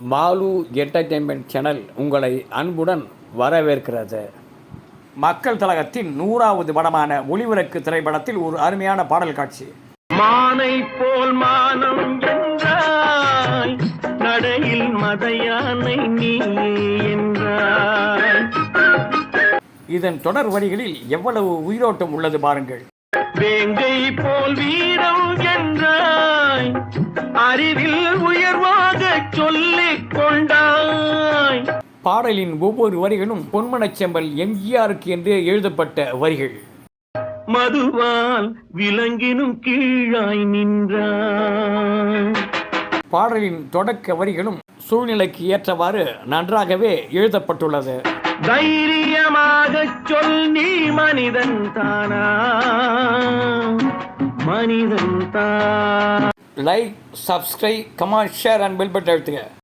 Mall entertainment channel உங்களை அன்புடன் வரவேற்கிறது. மக்கள் திலகத்தின் 100வது படமான ஒளிவிளக்கு திரைப்படத்தில் ஒரு அருமையான பாடல் காட்சி. மானை போல் மானம் என்றாய், நடையில் மதையானை நீ என்றாய். இதன் தொடர் வரிகளில் எவ்வளவு உயிரோட்டம் உள்ளது பாருங்கள். வேங்கை போல் வீரம் என்றாய், அறிவில் உயர்வாக சொல்லிக் கொண்டாய். பாடலின் ஒவ்வொரு வரிகளும் பொன்மனச்செம்பல் எம்ஜிஆருக்கு என்று எழுதப்பட்ட வரிகள். மதுவால் விலங்கினும் கீழாய் நின்றாய். பாடலின் தொடக்க வரிகளும் சூழ்நிலைக்கு ஏற்றவாறு நன்றாகவே எழுதப்பட்டுள்ளது. தைரியமாக சொல், நீ மனிதன் தானா, மனிதன் தான். Like, subscribe, comment, share and bell button அழுத்துங்க.